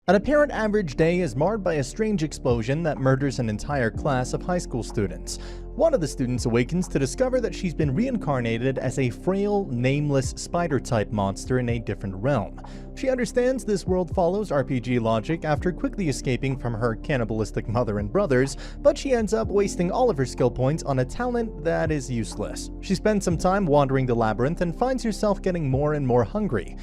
An apparent average day is marred by a strange explosion that murders an entire class of high school students. One of the students awakens to discover that she's been reincarnated as a frail, nameless spider-type monster in a different realm. She understands this world follows RPG logic after quickly escaping from her cannibalistic mother and brothers, but she ends up wasting all of her skill points on a talent that is useless. She spends some time wandering the labyrinth and finds herself getting more and more hungry.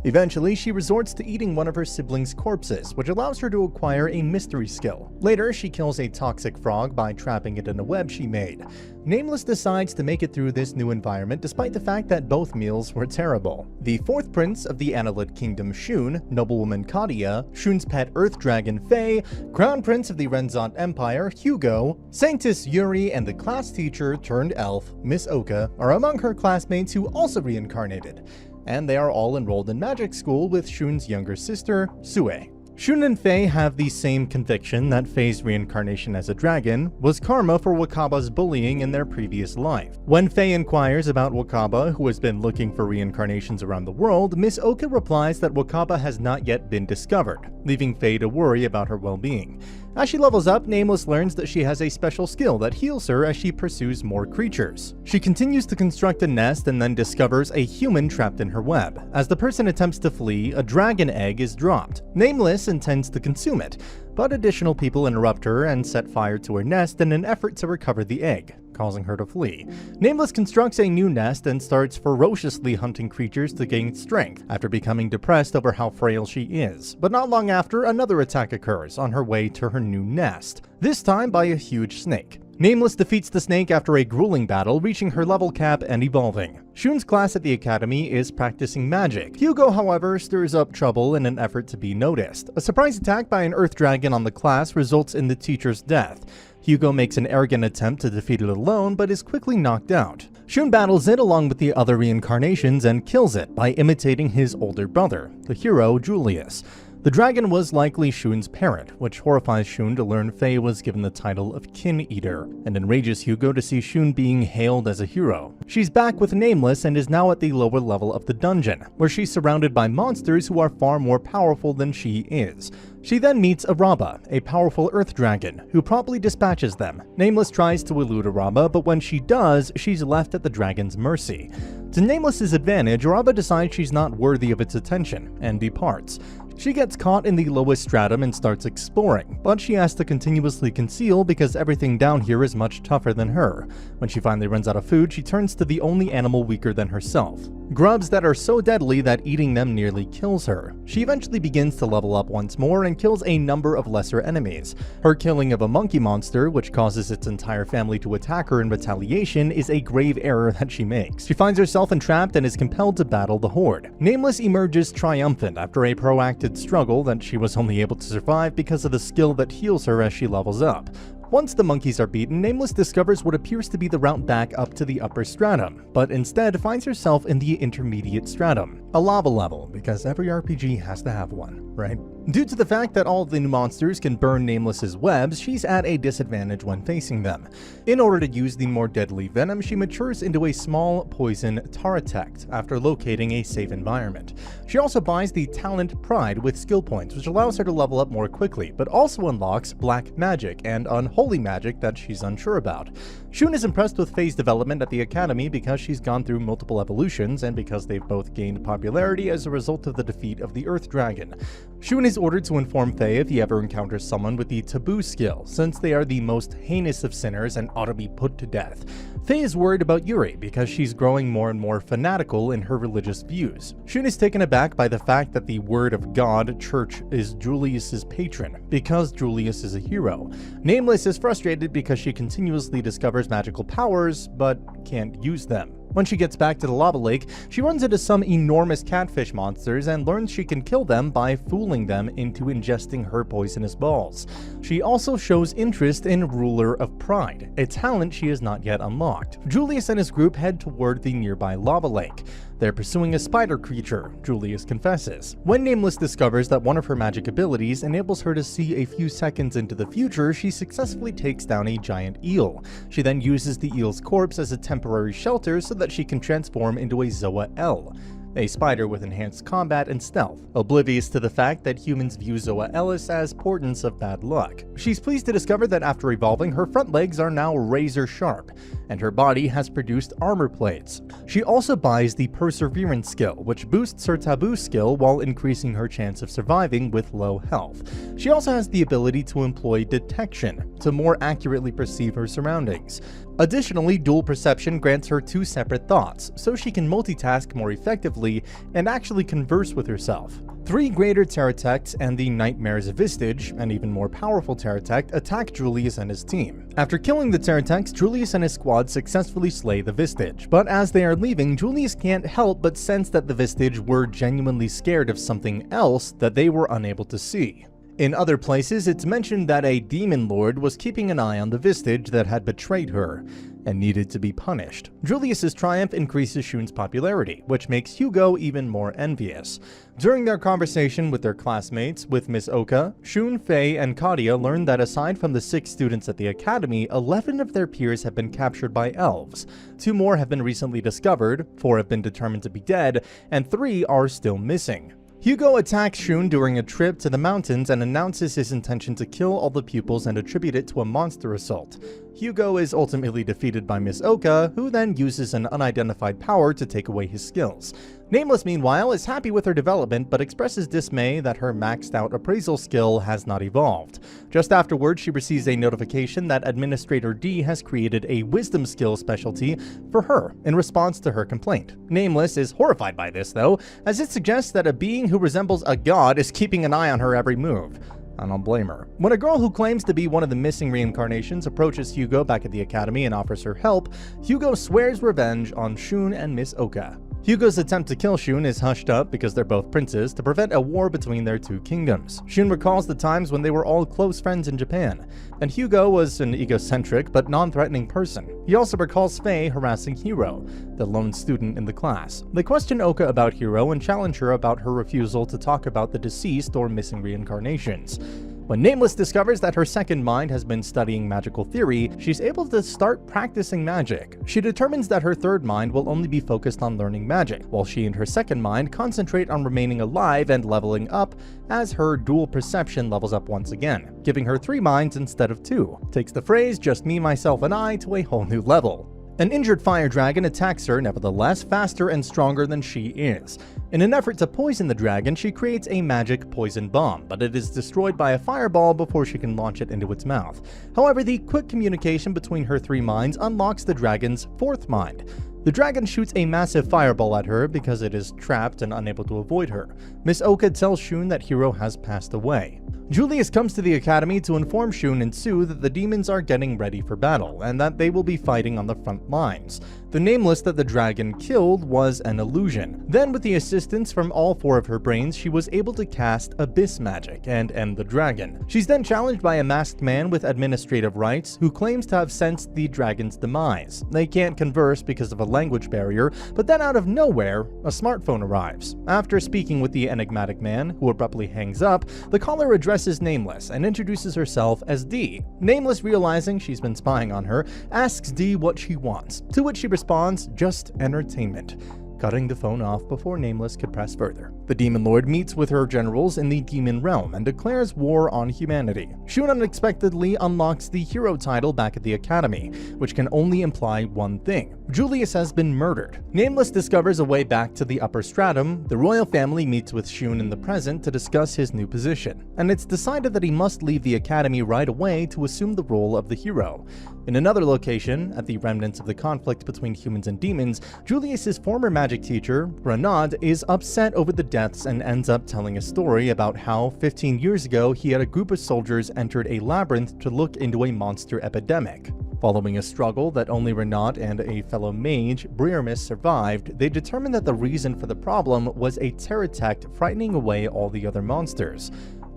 Eventually, she resorts to eating one of her siblings' corpses, which allows her to acquire a mystery skill. Later, she kills a toxic frog by trapping it in a web she made. Nameless decides to make it through this new environment despite the fact that both meals were terrible. The fourth prince of the Annelid Kingdom, Shun, noblewoman Kadia, Shun's pet earth dragon Faye, crown prince of the Renzant Empire, Hugo, Sanctus Yuri, and the class teacher turned elf, Miss Oka, are among her classmates who also reincarnated. And they are all enrolled in magic school with Shun's younger sister, Sue. Shun and Faye have the same conviction that Faye's reincarnation as a dragon was karma for Wakaba's bullying in their previous life. When Faye inquires about Wakaba, who has been looking for reincarnations around the world, Miss Oka replies that Wakaba has not yet been discovered, leaving Faye to worry about her well-being. As she levels up, Nameless learns that she has a special skill that heals her as she pursues more creatures. She continues to construct a nest and then discovers a human trapped in her web. As the person attempts to flee, a dragon egg is dropped. Nameless intends to consume it, but additional people interrupt her and set fire to her nest in an effort to recover the egg, causing her to flee. Nameless constructs a new nest and starts ferociously hunting creatures to gain strength after becoming depressed over how frail she is. But not long after, another attack occurs on her way to her new nest, this time by a huge snake. Nameless defeats the snake after a grueling battle, reaching her level cap and evolving. Shun's class at the academy is practicing magic. Hugo, however, stirs up trouble in an effort to be noticed. A surprise attack by an earth dragon on the class results in the teacher's death. Hugo makes an arrogant attempt to defeat it alone, but is quickly knocked out. Shun battles it along with the other reincarnations and kills it by imitating his older brother, the hero Julius. The dragon was likely Shun's parent, which horrifies Shun to learn Faye was given the title of Kin Eater, and enrages Hugo to see Shun being hailed as a hero. She's back with Nameless and is now at the lower level of the dungeon, where she's surrounded by monsters who are far more powerful than she is. She then meets Araba, a powerful earth dragon, who promptly dispatches them. Nameless tries to elude Araba, but when she does, she's left at the dragon's mercy. To Nameless's advantage, Araba decides she's not worthy of its attention, and departs. She gets caught in the lowest stratum and starts exploring, but she has to continuously conceal because everything down here is much tougher than her. When she finally runs out of food, she turns to the only animal weaker than herself. Grubs that are so deadly that eating them nearly kills her. She eventually begins to level up once more and kills a number of lesser enemies. Her killing of a monkey monster, which causes its entire family to attack her in retaliation, is a grave error that she makes. She finds herself entrapped and is compelled to battle the horde. Nameless emerges triumphant after a proactive struggle that she was only able to survive because of the skill that heals her as she levels up. Once the monkeys are beaten, Nameless discovers what appears to be the route back up to the upper stratum, but instead finds herself in the intermediate stratum, a lava level, because every RPG has to have one, right? Due to the fact that all of the new monsters can burn Nameless's webs, she's at a disadvantage when facing them. In order to use the more deadly venom, she matures into a small poison Taratect after locating a safe environment. She also buys the talent Pride with skill points, which allows her to level up more quickly, but also unlocks black magic and unholy magic that she's unsure about. Shun is impressed with Faye's development at the academy because she's gone through multiple evolutions and because they've both gained popularity as a result of the defeat of the Earth Dragon. Shun is ordered to inform Faye if he ever encounters someone with the taboo skill, since they are the most heinous of sinners and ought to be put to death. Faye is worried about Yuri because she's growing more and more fanatical in her religious views. Shun is taken aback by the fact that the Word of God Church is Julius's patron, because Julius is a hero. Nameless is frustrated because she continuously discovers magical powers, but can't use them. When she gets back to the lava lake, she runs into some enormous catfish monsters and learns she can kill them by fooling them into ingesting her poisonous balls. She also shows interest in Ruler of Pride, a talent she has not yet unlocked. Julius and his group head toward the nearby lava lake. They're pursuing a spider creature, Julius confesses. When Nameless discovers that one of her magic abilities enables her to see a few seconds into the future, she successfully takes down a giant eel. She then uses the eel's corpse as a temporary shelter so that she can transform into a Zoa L. a spider with enhanced combat and stealth, oblivious to the fact that humans view Zoa Ellis as portents of bad luck. She's pleased to discover that after evolving, her front legs are now razor sharp, and her body has produced armor plates. She also buys the Perseverance skill, which boosts her taboo skill while increasing her chance of surviving with low health. She also has the ability to employ detection to more accurately perceive her surroundings. Additionally, dual perception grants her two separate thoughts, so she can multitask more effectively and actually converse with herself. Three greater Pterodactyls and the Nightmare's Vistage, an even more powerful Pterodactyl, attack Julius and his team. After killing the Pterodactyls, Julius and his squad successfully slay the Vistage, but as they are leaving, Julius can't help but sense that the Vistage were genuinely scared of something else that they were unable to see. In other places, it's mentioned that a demon lord was keeping an eye on the Vistage that had betrayed her and needed to be punished. Julius's triumph increases Shun's popularity, which makes Hugo even more envious. During their conversation with their classmates, with Miss Oka, Shun, Faye, and Kadia learn that aside from the 6 students at the academy, 11 of their peers have been captured by elves. 2 more have been recently discovered, 4 have been determined to be dead, and 3 are still missing. Hugo attacks Shun during a trip to the mountains and announces his intention to kill all the pupils and attribute it to a monster assault. Hugo is ultimately defeated by Miss Oka, who then uses an unidentified power to take away his skills. Nameless, meanwhile, is happy with her development but expresses dismay that her maxed out appraisal skill has not evolved. Just afterwards, she receives a notification that Administrator D has created a wisdom skill specialty for her in response to her complaint. Nameless is horrified by this, though, as it suggests that a being who resembles a god is keeping an eye on her every move. I don't blame her. When a girl who claims to be one of the missing reincarnations approaches Hugo back at the academy and offers her help, Hugo swears revenge on Shun and Miss Oka. Hugo's attempt to kill Shun is hushed up because they're both princes to prevent a war between their 2 kingdoms. Shun recalls the times when they were all close friends in Japan, and Hugo was an egocentric but non-threatening person. He also recalls Faye harassing Hiro, the lone student in the class. They question Oka about Hiro and challenge her about her refusal to talk about the deceased or missing reincarnations. When Nameless discovers that her second mind has been studying magical theory, she's able to start practicing magic. She determines that her third mind will only be focused on learning magic, while she and her second mind concentrate on remaining alive and leveling up as her dual perception levels up once again, giving her 3 minds instead of 2. Takes the phrase "just me, myself, and I" to a whole new level. An injured fire dragon attacks her, nevertheless faster and stronger than she is. In an effort to poison the dragon, she creates a magic poison bomb, but it is destroyed by a fireball before she can launch it into its mouth. However, the quick communication between her 3 minds unlocks the dragon's 4th mind. The dragon shoots a massive fireball at her because it is trapped and unable to avoid her. Miss Oka tells Shun that Hiro has passed away. Julius comes to the academy to inform Shun and Sue that the demons are getting ready for battle, and that they will be fighting on the front lines. The Nameless that the dragon killed was an illusion. Then, with the assistance from all 4 of her brains, she was able to cast Abyss Magic and end the dragon. She's then challenged by a masked man with administrative rights who claims to have sensed the dragon's demise. They can't converse because of a language barrier, but then out of nowhere, a smartphone arrives. After speaking with the enigmatic man, who abruptly hangs up, the caller addresses Nameless and introduces herself as D. Nameless, realizing she's been spying on her, asks D what she wants, to which she responds, "Just entertainment," cutting the phone off before Nameless could press further. The Demon Lord meets with her generals in the Demon Realm and declares war on humanity. Shun unexpectedly unlocks the hero title back at the academy, which can only imply one thing: Julius has been murdered. Nameless discovers a way back to the upper stratum. The royal family meets with Shun in the present to discuss his new position, and it's decided that he must leave the academy right away to assume the role of the hero. In another location, at the remnants of the conflict between humans and demons, Julius's former magic teacher, Renaud, is upset over the deaths and ends up telling a story about how 15 years ago he had a group of soldiers entered a labyrinth to look into a monster epidemic. Following a struggle that only Renaud and a fellow mage, Briarmus, survived, they determined that the reason for the problem was a pterodactyl frightening away all the other monsters.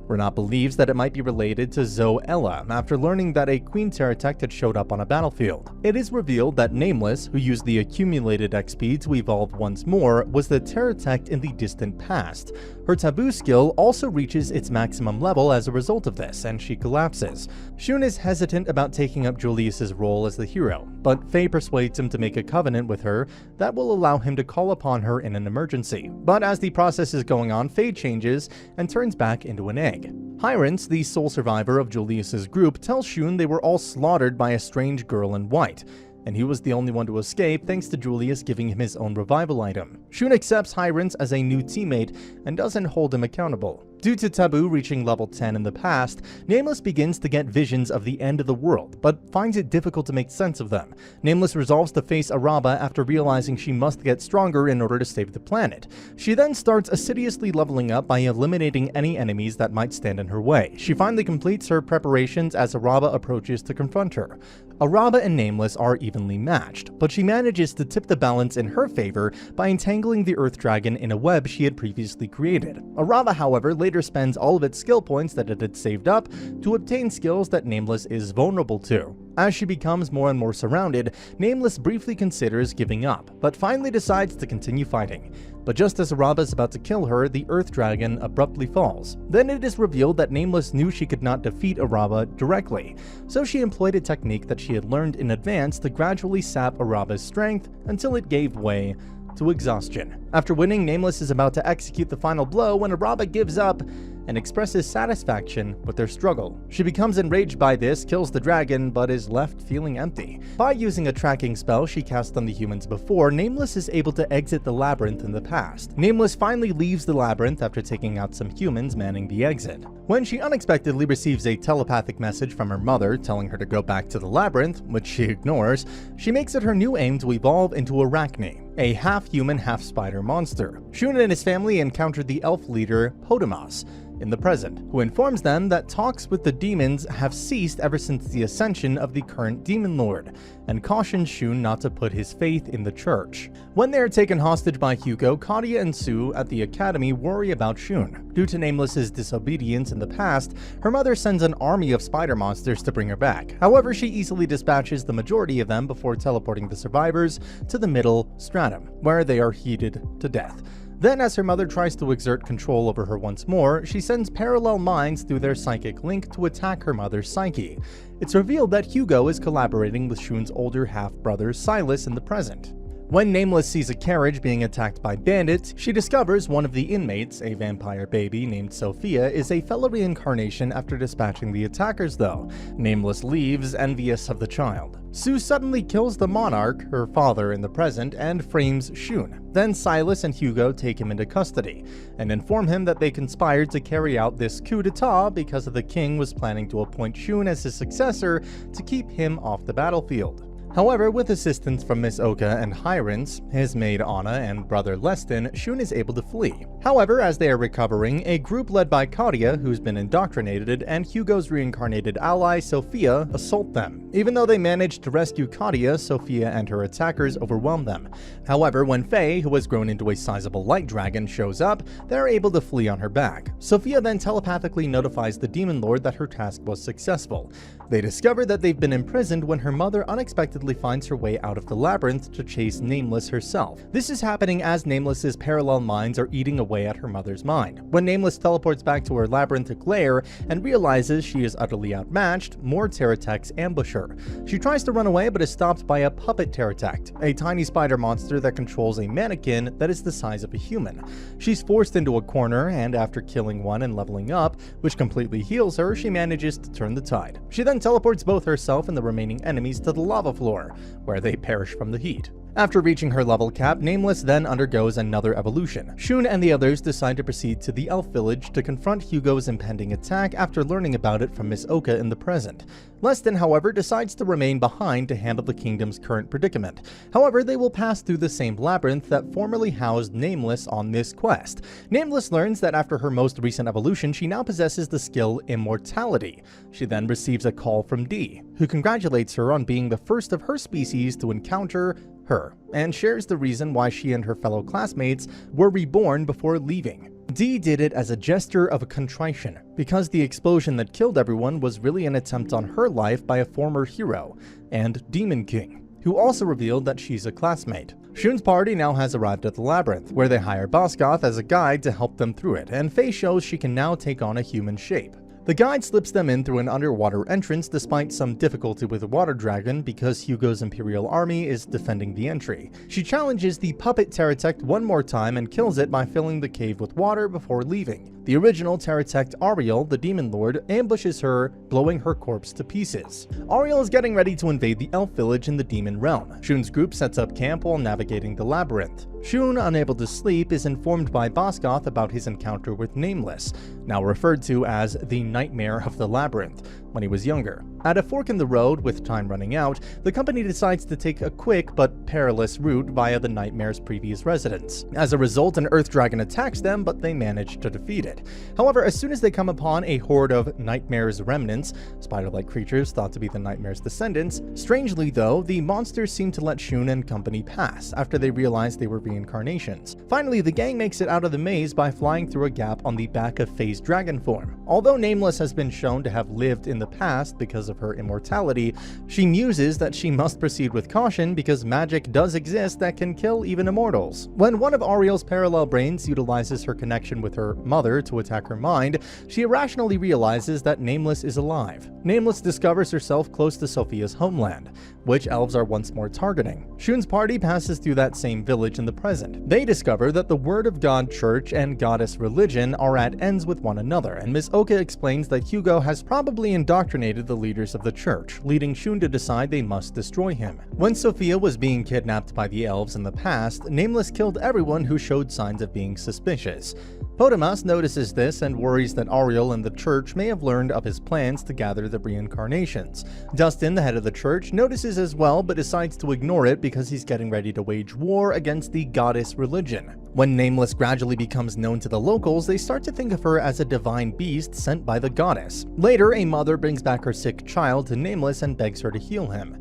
Renaud believes that it might be related to Zoella after learning that a queen pterodactyl had showed up on a battlefield. It is revealed that Nameless, who used the accumulated XP to evolve once more, was the pterodactyl in the distant past. Her taboo skill also reaches its maximum level as a result of this, and she collapses. Shun is hesitant about taking up Julius's role as the hero, but Faye persuades him to make a covenant with her that will allow him to call upon her in an emergency. But as the process is going on, Faye changes and turns back into an egg. Hyrance, the sole survivor of Julius's group, tells Shun they were all slaughtered by a strange girl in white, and he was the only one to escape thanks to Julius giving him his own revival item. Shun accepts Hyrance as a new teammate and doesn't hold him accountable. Due to Taboo reaching level 10 in the past, Nameless begins to get visions of the end of the world, but finds it difficult to make sense of them. Nameless resolves to face Araba after realizing she must get stronger in order to save the planet. She then starts assiduously leveling up by eliminating any enemies that might stand in her way. She finally completes her preparations as Araba approaches to confront her. Araba and Nameless are evenly matched, but she manages to tip the balance in her favor by entangling the Earth Dragon in a web she had previously created. Araba, however, later spends all of its skill points that it had saved up to obtain skills that Nameless is vulnerable to. As she becomes more and more surrounded, Nameless briefly considers giving up, but finally decides to continue fighting. But just as Araba is about to kill her, the Earth Dragon abruptly falls. Then it is revealed that Nameless knew she could not defeat Araba directly, so she employed a technique that she had learned in advance to gradually sap Araba's strength until it gave way to exhaustion. After winning, Nameless is about to execute the final blow when Araba gives up and expresses satisfaction with their struggle. She becomes enraged by this, kills the dragon, but is left feeling empty. By using a tracking spell she cast on the humans before, Nameless is able to exit the labyrinth in the past. Nameless finally leaves the labyrinth after taking out some humans manning the exit. When she unexpectedly receives a telepathic message from her mother telling her to go back to the labyrinth, which she ignores, she makes it her new aim to evolve into Arachne, a half-human, half-spider monster. Shun and his family encountered the elf leader, Potamas, in the present, who informs them that talks with the demons have ceased ever since the ascension of the current demon lord, and cautions Shun not to put his faith in the church. When they are taken hostage by Hugo, Kadia and Sue at the academy worry about Shun. Due to Nameless's disobedience in the past, her mother sends an army of spider monsters to bring her back. However, she easily dispatches the majority of them before teleporting the survivors to the middle stratum, where they are heated to death. Then, as her mother tries to exert control over her once more, she sends parallel minds through their psychic link to attack her mother's psyche. It's revealed that Hugo is collaborating with Shun's older half-brother Silas in the present. When Nameless sees a carriage being attacked by bandits, she discovers one of the inmates, a vampire baby named Sophia, is a fellow reincarnation after dispatching the attackers though. Nameless leaves, envious of the child. Sue suddenly kills the monarch, her father in the present, and frames Shun. Then Silas and Hugo take him into custody, and inform him that they conspired to carry out this coup d'etat because the king was planning to appoint Shun as his successor to keep him off the battlefield. However, with assistance from Miss Oka and Hyrance, his maid Anna, and brother Leston, Shun is able to flee. However, as they are recovering, a group led by Kadia, who's been indoctrinated, and Hugo's reincarnated ally, Sophia, assault them. Even though they manage to rescue Kadia, Sophia and her attackers overwhelm them. However, when Faye, who has grown into a sizable light dragon, shows up, they're able to flee on her back. Sophia then telepathically notifies the demon lord that her task was successful. They discover that they've been imprisoned when her mother unexpectedly finds her way out of the labyrinth to chase Nameless herself. This is happening as Nameless's parallel minds are eating away at her mother's mind. When Nameless teleports back to her labyrinthic lair and realizes she is utterly outmatched, more Pterodactyls ambush her. She tries to run away but is stopped by a puppet Pterodactyl, a tiny spider monster that controls a mannequin that is the size of a human. She's forced into a corner, and after killing one and leveling up, which completely heals her, she manages to turn the tide. She then teleports both herself and the remaining enemies to the lava floor, where they perish from the heat. After reaching her level cap, Nameless then undergoes another evolution. Shun and the others decide to proceed to the elf village to confront Hugo's impending attack after learning about it from Miss Oka in the present. Leston, however, decides to remain behind to handle the kingdom's current predicament. However, they will pass through the same labyrinth that formerly housed Nameless on this quest. Nameless learns that after her most recent evolution, she now possesses the skill Immortality. She then receives a call from D, who congratulates her on being the first of her species to encounter her, and shares the reason why she and her fellow classmates were reborn before leaving. Dee did it as a gesture of contrition, because the explosion that killed everyone was really an attempt on her life by a former hero, and Demon King, who also revealed that she's a classmate. Shun's party now has arrived at the labyrinth, where they hire Bosgoth as a guide to help them through it, and Faye shows she can now take on a human shape. The guide slips them in through an underwater entrance despite some difficulty with the water dragon because Hugo's Imperial army is defending the entry. She challenges the puppet Pterodect one more time and kills it by filling the cave with water before leaving. The original Pterodect Ariel, the Demon Lord, ambushes her, blowing her corpse to pieces. Ariel is getting ready to invade the elf village in the Demon Realm. Shun's group sets up camp while navigating the labyrinth. Shun, unable to sleep, is informed by Bosgoth about his encounter with Nameless, now referred to as the Nightmare of the Labyrinth, when he was younger. At a fork in the road, with time running out, the company decides to take a quick but perilous route via the Nightmare's previous residence. As a result, an Earth Dragon attacks them, but they manage to defeat it. However, as soon as they come upon a horde of Nightmare's remnants, spider-like creatures thought to be the Nightmare's descendants, strangely though, the monsters seem to let Shun and company pass after they realize they were reincarnations. Finally, the gang makes it out of the maze by flying through a gap on the back of Faye's dragon form. Although Nameless has been shown to have lived in the past because of her immortality, she muses that she must proceed with caution because magic does exist that can kill even immortals. When one of Ariel's parallel brains utilizes her connection with her mother to attack her mind, she irrationally realizes that Nameless is alive. Nameless discovers herself close to Sophia's homeland, which elves are once more targeting. Shun's party passes through that same village in the present. They discover that the Word of God Church and Goddess religion are at ends with one another, and Miss Oka explains that Hugo has probably indoctrinated the leaders of the church, leading Shun to decide they must destroy him. When Sophia was being kidnapped by the elves in the past, Nameless killed everyone who showed signs of being suspicious. Potamas notices this and worries that Ariel and the church may have learned of his plans to gather the reincarnations. Dustin, the head of the church, notices as well but decides to ignore it because he's getting ready to wage war against the goddess religion. When Nameless gradually becomes known to the locals, they start to think of her as a divine beast sent by the goddess. Later, a mother brings back her sick child to Nameless and begs her to heal him.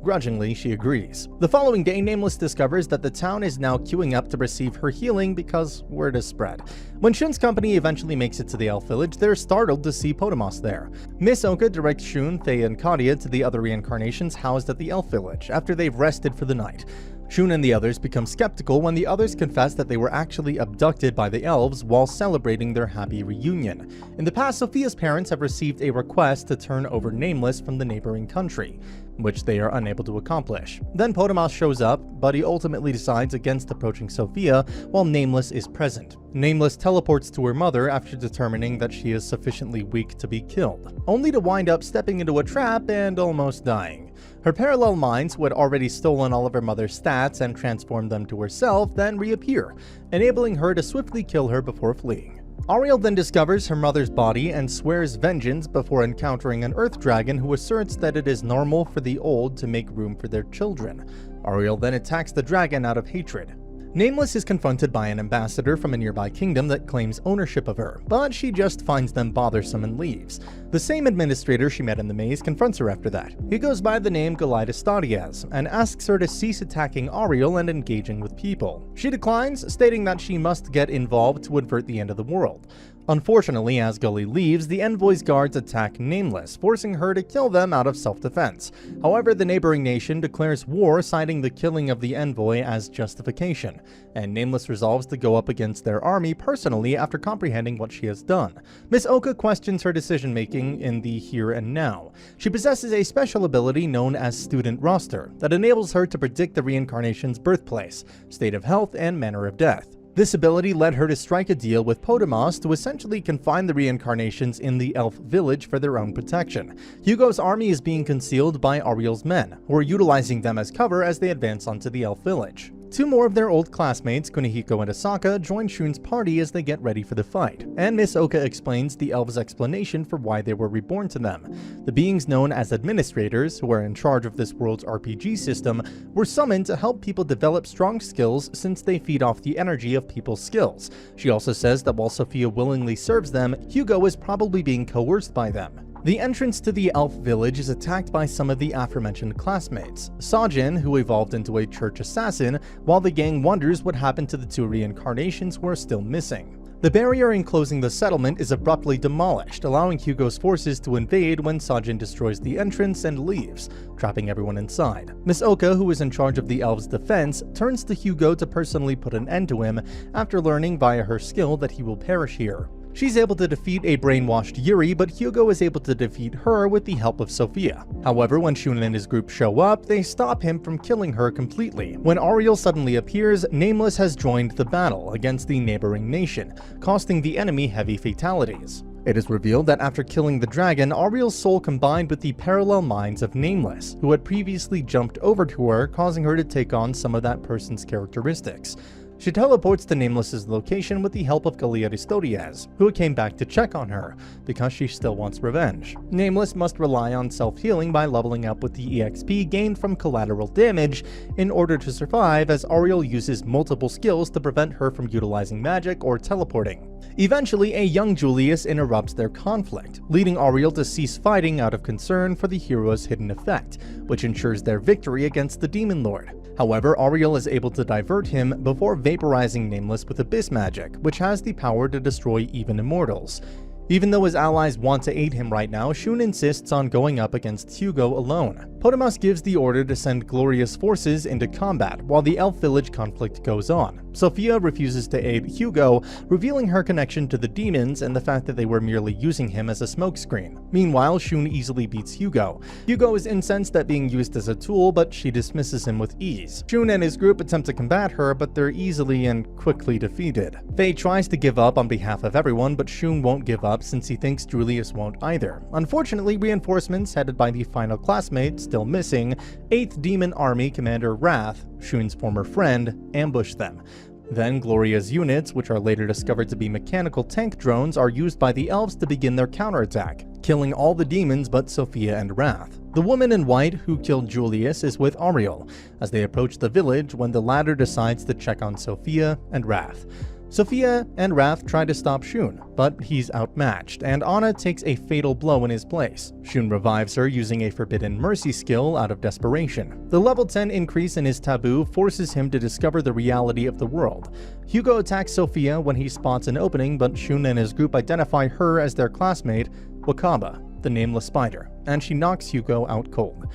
Grudgingly, she agrees. The following day, Nameless discovers that the town is now queuing up to receive her healing because word is spread. When Shun's company eventually makes it to the elf village, they're startled to see Potamas there. Miss Oka directs Shun, Faye, and Kadia to the other reincarnations housed at the elf village after they've rested for the night. Shun and the others become skeptical when the others confess that they were actually abducted by the elves while celebrating their happy reunion. In the past, Sophia's parents have received a request to turn over Nameless from the neighboring country, which they are unable to accomplish. Then Potamas shows up, but he ultimately decides against approaching Sophia while Nameless is present. Nameless teleports to her mother after determining that she is sufficiently weak to be killed, only to wind up stepping into a trap and almost dying. Her parallel minds, who had already stolen all of her mother's stats and transformed them to herself, then reappear, enabling her to swiftly kill her before fleeing. Ariel then discovers her mother's body and swears vengeance before encountering an earth dragon who asserts that it is normal for the old to make room for their children. Ariel then attacks the dragon out of hatred. Nameless is confronted by an ambassador from a nearby kingdom that claims ownership of her, but she just finds them bothersome and leaves. The same administrator she met in the maze confronts her after that. He goes by the name Golidas and asks her to cease attacking Ariel and engaging with people. She declines, stating that she must get involved to avert the end of the world. Unfortunately, as Gully leaves, the envoy's guards attack Nameless, forcing her to kill them out of self-defense. However, the neighboring nation declares war, citing the killing of the envoy as justification, and Nameless resolves to go up against their army personally after comprehending what she has done. Miss Oka questions her decision-making in the here and now. She possesses a special ability known as Student Roster that enables her to predict the reincarnation's birthplace, state of health, and manner of death. This ability led her to strike a deal with Potamas to essentially confine the reincarnations in the elf village for their own protection. Hugo's army is being concealed by Ariel's men, who are utilizing them as cover as they advance onto the elf village. Two more of their old classmates, Kunihiko and Asaka, join Shun's party as they get ready for the fight, and Miss Oka explains the elves' explanation for why they were reborn to them. The beings known as administrators, who are in charge of this world's RPG system, were summoned to help people develop strong skills since they feed off the energy of people's skills. She also says that while Sophia willingly serves them, Hugo is probably being coerced by them. The entrance to the elf village is attacked by some of the aforementioned classmates, Sajin, who evolved into a church assassin, while the gang wonders what happened to the two reincarnations who are still missing. The barrier enclosing the settlement is abruptly demolished, allowing Hugo's forces to invade when Sajin destroys the entrance and leaves, trapping everyone inside. Miss Oka, who is in charge of the elves' defense, turns to Hugo to personally put an end to him after learning via her skill that he will perish here. She's able to defeat a brainwashed Yuri, but Hugo is able to defeat her with the help of Sophia. However, when Shun and his group show up, they stop him from killing her completely. When Ariel suddenly appears, Nameless has joined the battle against the neighboring nation, costing the enemy heavy fatalities. It is revealed that after killing the dragon, Ariel's soul combined with the parallel minds of Nameless, who had previously jumped over to her, causing her to take on some of that person's characteristics. She teleports to Nameless's location with the help of Galia Ristoriez, who came back to check on her, because she still wants revenge. Nameless must rely on self-healing by leveling up with the EXP gained from collateral damage in order to survive, as Ariel uses multiple skills to prevent her from utilizing magic or teleporting. Eventually, a young Julius interrupts their conflict, leading Ariel to cease fighting out of concern for the hero's hidden effect, which ensures their victory against the Demon Lord. However, Ariel is able to divert him before vaporizing Nameless with Abyss Magic, which has the power to destroy even immortals. Even though his allies want to aid him right now, Shun insists on going up against Hugo alone. Potamus gives the order to send Gloria's forces into combat while the elf village conflict goes on. Sophia refuses to aid Hugo, revealing her connection to the demons and the fact that they were merely using him as a smokescreen. Meanwhile, Shun easily beats Hugo. Hugo is incensed at being used as a tool, but she dismisses him with ease. Shun and his group attempt to combat her, but they're easily and quickly defeated. Faye tries to give up on behalf of everyone, but Shun won't give up since he thinks Julius won't either. Unfortunately, reinforcements headed by the final classmate, still missing, 8th Demon Army Commander Wrath, Shun's former friend, ambush them. Then Gloria's units, which are later discovered to be mechanical tank drones, are used by the elves to begin their counterattack, killing all the demons but Sophia and Wrath. The woman in white who killed Julius is with Ariel, as they approach the village when the latter decides to check on Sophia and Wrath. Sophia and Wrath try to stop Shun, but he's outmatched, and Anna takes a fatal blow in his place. Shun revives her using a Forbidden Mercy skill out of desperation. The level 10 increase in his taboo forces him to discover the reality of the world. Hugo attacks Sophia when he spots an opening, but Shun and his group identify her as their classmate, Wakaba, the nameless spider, and she knocks Hugo out cold.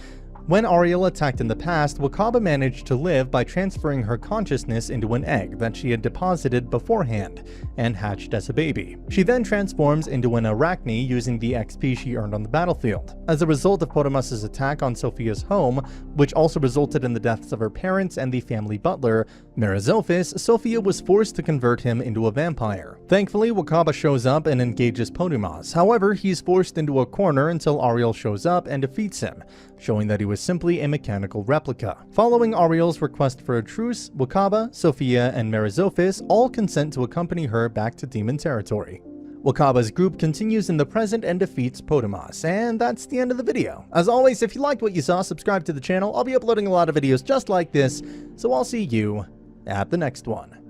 When Ariel attacked in the past, Wakaba managed to live by transferring her consciousness into an egg that she had deposited beforehand and hatched as a baby. She then transforms into an arachne using the XP she earned on the battlefield. As a result of Potamus's attack on Sophia's home, which also resulted in the deaths of her parents and the family butler, Merizophis, Sophia was forced to convert him into a vampire. Thankfully, Wakaba shows up and engages Potamus. However, he's forced into a corner until Ariel shows up and defeats him, showing that he was simply a mechanical replica. Following Ariel's request for a truce, Wakaba, Sophia, and Merizophis all consent to accompany her back to demon territory. Wakaba's group continues in the present and defeats Potamus, and that's the end of the video. As always, if you liked what you saw, subscribe to the channel. I'll be uploading a lot of videos just like this, so I'll see you at the next one.